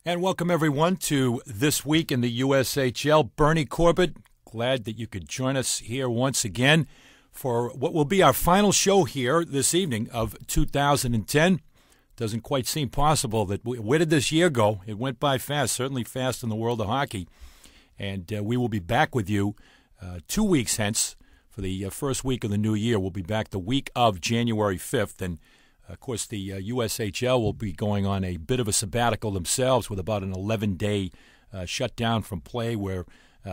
And welcome, everyone, to This Week in the USHL. Bernie Corbett, glad that you could join us here once again for what will be our final show here this evening of 2010. Doesn't quite seem possible that where did this year go? It went by fast, certainly fast in the world of hockey. And we will be back with you 2 weeks hence for the first week of the new year. We'll be back the week of January 5th. And of course, the USHL will be going on a bit of a sabbatical themselves with about an 11-day shutdown from play where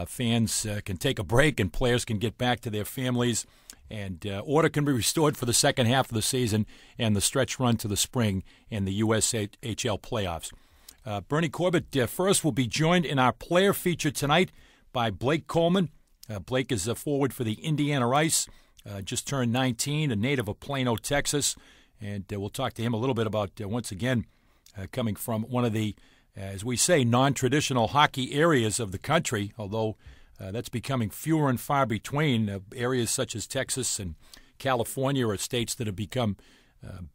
fans can take a break and players can get back to their families and order can be restored for the second half of the season and the stretch run to the spring and the USHL playoffs. Bernie Corbett first will be joined in our player feature tonight by Blake Coleman. Blake is a forward for the Indiana Ice, just turned 19, a native of Plano, Texas. And we'll talk to him a little bit about, once again, coming from one of the, as we say, non-traditional hockey areas of the country, although that's becoming fewer and far between. Areas such as Texas and California are states that have become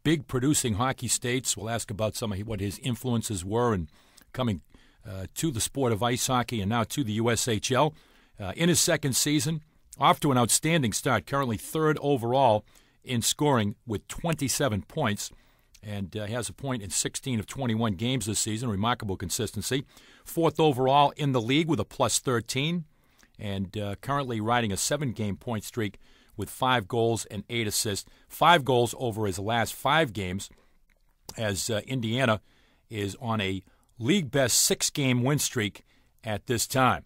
big producing hockey states. We'll ask about some of what his influences were in coming to the sport of ice hockey and now to the USHL. In his second season, off to an outstanding start, currently third overall in scoring with 27 points, and has a point in 16 of 21 games this season. Remarkable consistency. Fourth overall in the league with a plus 13, and currently riding a 7-game point streak with 5 goals and 8 assists. 5 goals over his last 5 games, as Indiana is on a league-best 6-game win streak at this time.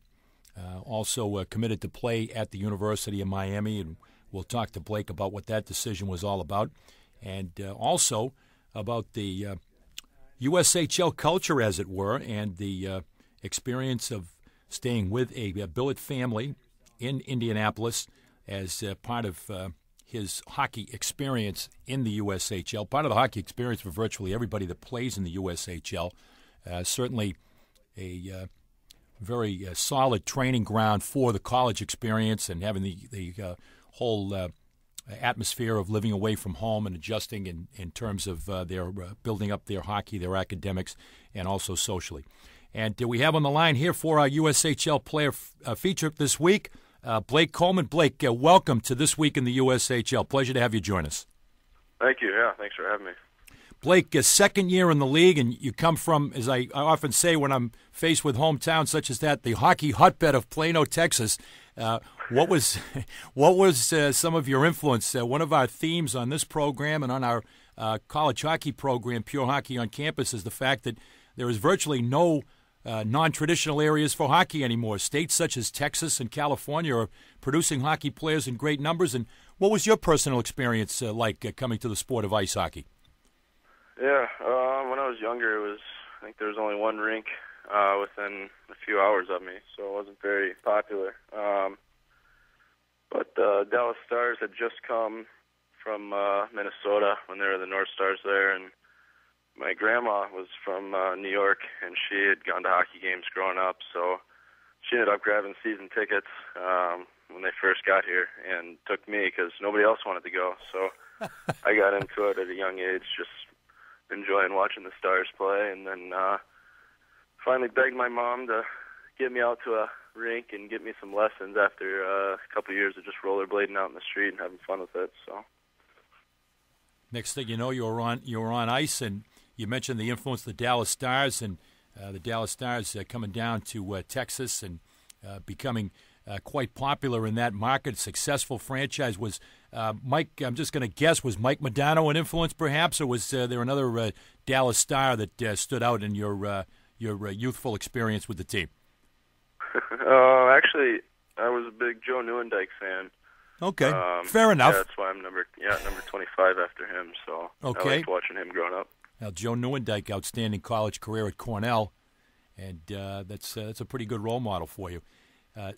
Also committed to play at the University of Miami, and we'll talk to Blake about what that decision was all about, and also about the USHL culture, as it were, and the experience of staying with a billet family in Indianapolis as part of his hockey experience in the USHL, part of the hockey experience for virtually everybody that plays in the USHL. Certainly a very solid training ground for the college experience and having the whole atmosphere of living away from home and adjusting in terms of their building up their hockey, their academics, and also socially. And we have on the line here for our USHL player feature this week, Blake Coleman. Blake, welcome to This Week in the USHL. Pleasure to have you join us. Thank you. Yeah, thanks for having me. Blake, second year in the league, and you come from, as I often say when I'm faced with hometowns such as that, the hockey hotbed of Plano, Texas. What was some of your influence? One of our themes on this program and on our college hockey program, Pure Hockey on Campus, is the fact that there is virtually no non-traditional areas for hockey anymore. States such as Texas and California are producing hockey players in great numbers. And what was your personal experience like coming to the sport of ice hockey? Yeah, when I was younger, I think there was only one rink within a few hours of me, so it wasn't very popular. But Dallas Stars had just come from Minnesota when they were the North Stars there, and my grandma was from New York, and she had gone to hockey games growing up, so she ended up grabbing season tickets when they first got here and took me because nobody else wanted to go. So I got into it at a young age, just enjoying watching the Stars play, and then finally begged my mom to get me out to a rink and get me some lessons after a couple of years of just rollerblading out in the street and having fun with it. So next thing you know, you were on ice, and you mentioned the influence of the Dallas Stars, and the Dallas Stars coming down to Texas and becoming quite popular in that market. Successful franchise. Was Mike? I'm just going to guess. Was Mike Modano an influence, perhaps, or was there another Dallas Star that stood out in your youthful experience with the team? Actually, I was a big Joe Nieuwendyk fan. Okay, fair enough. Yeah, that's why I'm number 25 after him. So okay. I liked watching him growing up. Now, Joe Nieuwendyk, outstanding college career at Cornell, and that's a pretty good role model for you. Yeah,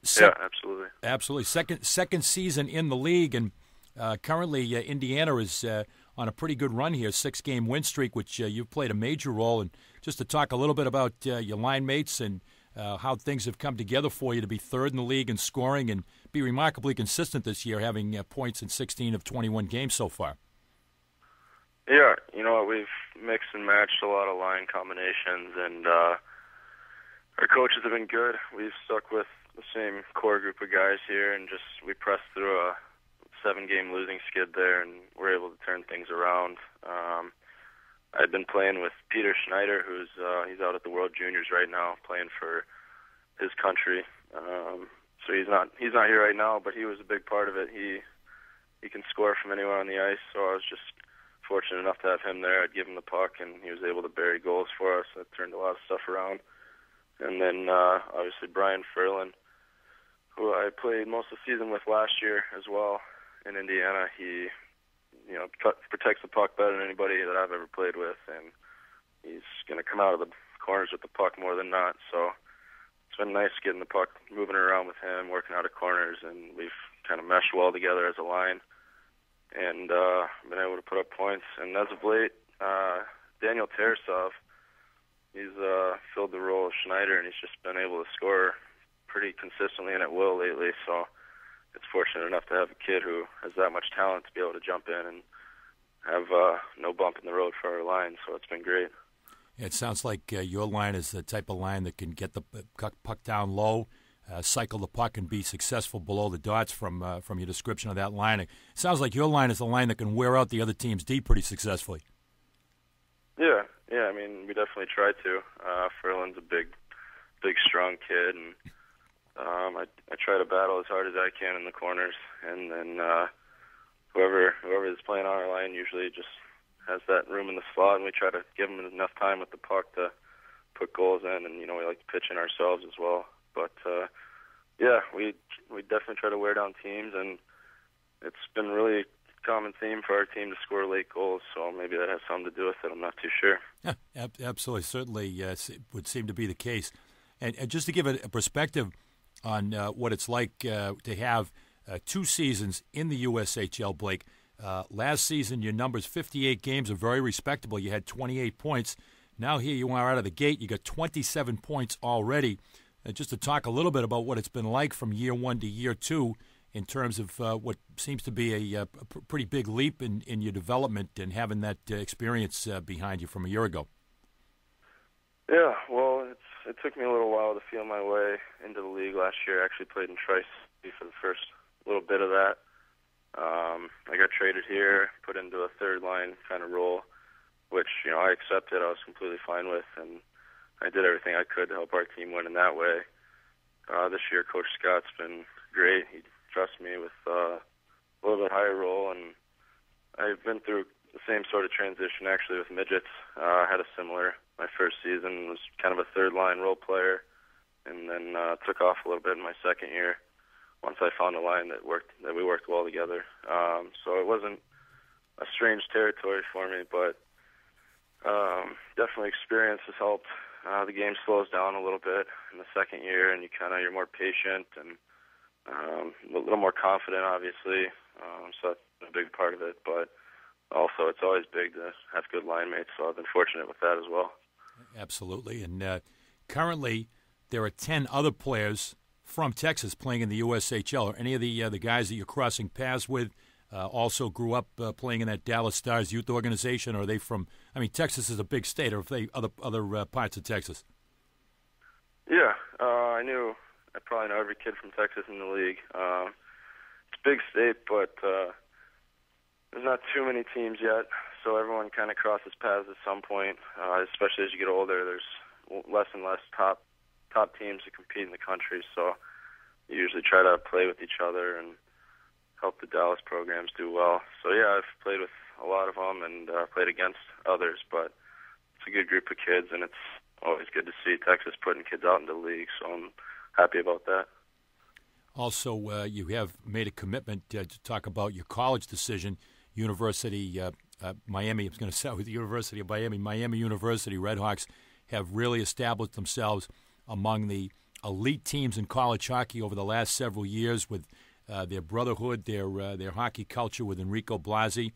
absolutely. Absolutely. Second season in the league, and currently Indiana is on a pretty good run here, 6-game win streak, which you've played a major role. And just to talk a little bit about your line mates and how things have come together for you to be third in the league in scoring and be remarkably consistent this year, having points in 16 of 21 games so far. Yeah, you know, we've mixed and matched a lot of line combinations, and Our coaches have been good. We've stuck with the same core group of guys here, and we pressed through a 7-game losing skid there, and we're able to turn things around. I've been playing with Peter Schneider, he's out at the World Juniors right now, playing for his country. So he's not here right now, but he was a big part of it. He can score from anywhere on the ice, so I was just fortunate enough to have him there. I'd give him the puck, and he was able to bury goals for us. That turned a lot of stuff around. And then obviously Brian Ferlin, who I played most of the season with last year as well in Indiana. He protects the puck better than anybody that I've ever played with, and he's going to come out of the corners with the puck more than not. So it's been nice getting the puck, moving around with him, working out of corners, and we've kind of meshed well together as a line and been able to put up points. And as of late, Daniel Tarasov, he's filled the role of Schneider, and he's just been able to score pretty consistently and at will lately. So it's fortunate enough to have a kid who has that much talent to be able to jump in and have no bump in the road for our line. So it's been great. It sounds like your line is the type of line that can get the puck down low, cycle the puck, and be successful below the dots from your description of that line. It sounds like your line is the line that can wear out the other team's D pretty successfully. Yeah. I mean, we definitely try to. Ferlin's a big, strong kid, and I try to battle as hard as I can in the corners, and then whoever is playing on our line usually just has that room in the slot, and we try to give them enough time with the puck to put goals in, and we like to pitch in ourselves as well. But we definitely try to wear down teams, and it's been really a common theme for our team to score late goals, so maybe that has something to do with it. I'm not too sure. Yeah, absolutely. Certainly it would seem to be the case. And just to give a perspective on what it's like to have 2 seasons in the USHL, Blake. Last season, your numbers, 58 games, are very respectable. You had 28 points. Now here you are out of the gate. You got 27 points already. Just to talk a little bit about what it's been like from year 1 to year 2 in terms of what seems to be a pretty big leap in your development and having that experience behind you from a year ago. Yeah, well, it took me a little while to feel my way into the league last year. I actually played in Tri-City for the first little bit of that. I got traded here, put into a third-line kind of role, which, I accepted. I was completely fine with, and I did everything I could to help our team win in that way. This year, Coach Scott's been great. He trusts me with a little bit higher role, and I've been through the same sort of transition, actually, with midgets. I had a similar. My first season was kind of a third-line role player, and then took off a little bit in my second year once I found a line that we worked well together. So it wasn't a strange territory for me, but definitely experience has helped. The game slows down a little bit in the second year, and you're more patient and a little more confident, obviously. So that's a big part of it, but also it's always big to have good line mates, so I've been fortunate with that as well. Absolutely. And currently there are 10 other players from Texas playing in the USHL. Are any of the guys that you're crossing paths with also grew up playing in that Dallas Stars youth organization? Or are they from, Texas is a big state, or are they other parts of Texas? Yeah, I probably know every kid from Texas in the league. It's a big state, but there's not too many teams yet, so everyone kind of crosses paths at some point, especially as you get older. There's less and less top teams to compete in the country, so you usually try to play with each other and help the Dallas programs do well. So, yeah, I've played with a lot of them and played against others, but it's a good group of kids, and it's always good to see Texas putting kids out into the league, so I'm happy about that. Also, you have made a commitment to talk about your college decision, University Miami. I was going to start with the University of Miami. Miami University Redhawks have really established themselves among the elite teams in college hockey over the last several years with their brotherhood, their hockey culture with Enrico Blasi,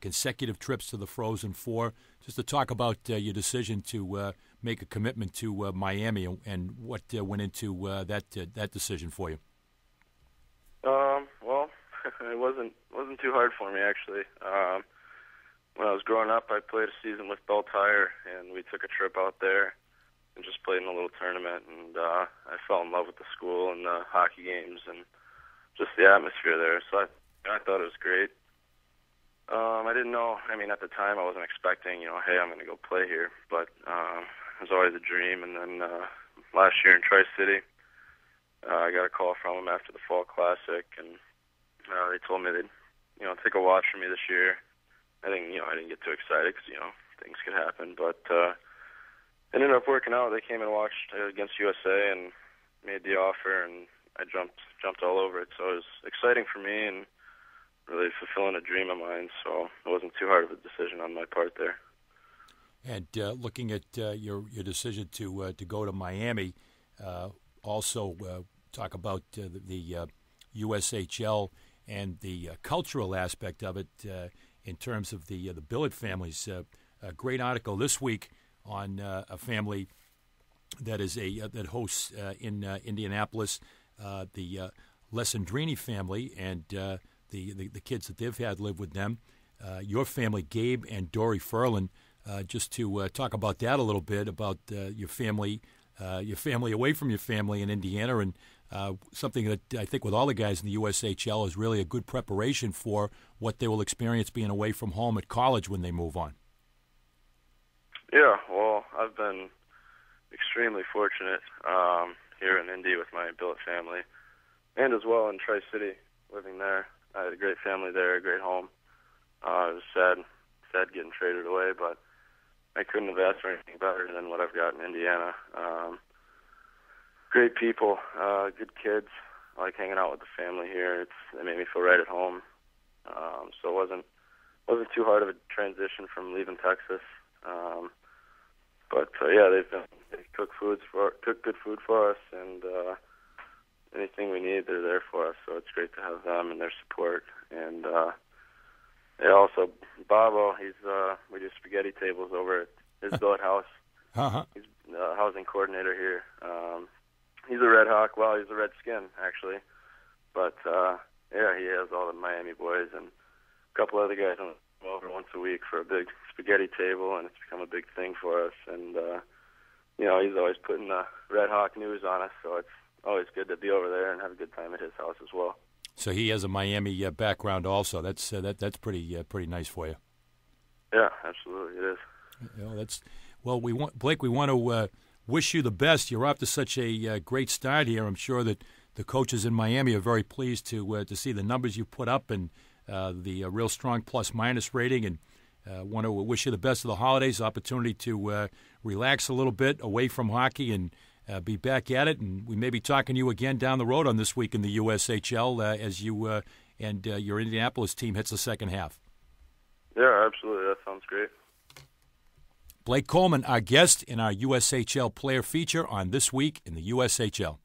consecutive trips to the Frozen Four. Just to talk about your decision to make a commitment to Miami and what went into that decision for you. Well, it wasn't too hard for me, actually. When I was growing up, I played a season with Bell Tire, and we took a trip out there. and just played in a little tournament, and I fell in love with the school and the hockey games and just the atmosphere there. So I thought it was great. I didn't know. I mean, at the time, I wasn't expecting, hey, I'm going to go play here. But it was always a dream. And then last year in Tri-City, I got a call from them after the Fall Classic, and they told me they'd, take a watch for me this year. I didn't get too excited because, things could happen. But it ended up working out. They came and watched against USA and made the offer, and I jumped all over it. So it was exciting for me and really fulfilling a dream of mine, so it wasn't too hard of a decision on my part there. And looking at your decision to go to Miami, also talk about the USHL and the cultural aspect of it in terms of the Billett families. A great article this week on a family that is that hosts in Indianapolis, the Lesandrini family, and the kids that they've had live with them. Your family, Gabe and Dory Furlan, just to talk about that a little bit, about your family away from your family in Indiana, and something that I think with all the guys in the USHL is really a good preparation for what they will experience being away from home at college when they move on. Yeah, well, I've been extremely fortunate here in Indy with my Billett family, and as well in Tri-City, living there. I had a great family there, a great home. It was sad getting traded away, but I couldn't have asked for anything better than what I've got in Indiana. Great people, good kids. I like hanging out with the family here. They made me feel right at home. So it wasn't too hard of a transition from leaving Texas. But they cook good food for us, and anything we need, they're there for us. So it's great to have them and their support. And also Babo, we do spaghetti tables over at his billet house. Uh-huh. He's the housing coordinator here. He's a Red Hawk. Well, he's a Redskin actually, but he has all the Miami boys and a couple other guys come over once a week for a big spaghetti table, and it's become a big thing for us. And he's always putting the Red Hawk news on us, so it's always good to be over there and have a good time at his house as well. So he has a Miami background also. That's pretty nice for you. Yeah, absolutely, it is. Blake. We want to wish you the best. You're off to such a great start here. I'm sure that the coaches in Miami are very pleased to see the numbers you put up and the real strong plus-minus rating, and want to wish you the best of the holidays, opportunity to relax a little bit away from hockey and be back at it. And we may be talking to you again down the road on This Week in the USHL as you and your Indianapolis team hits the second half. Yeah, absolutely. That sounds great. Blake Coleman, our guest in our USHL player feature on This Week in the USHL.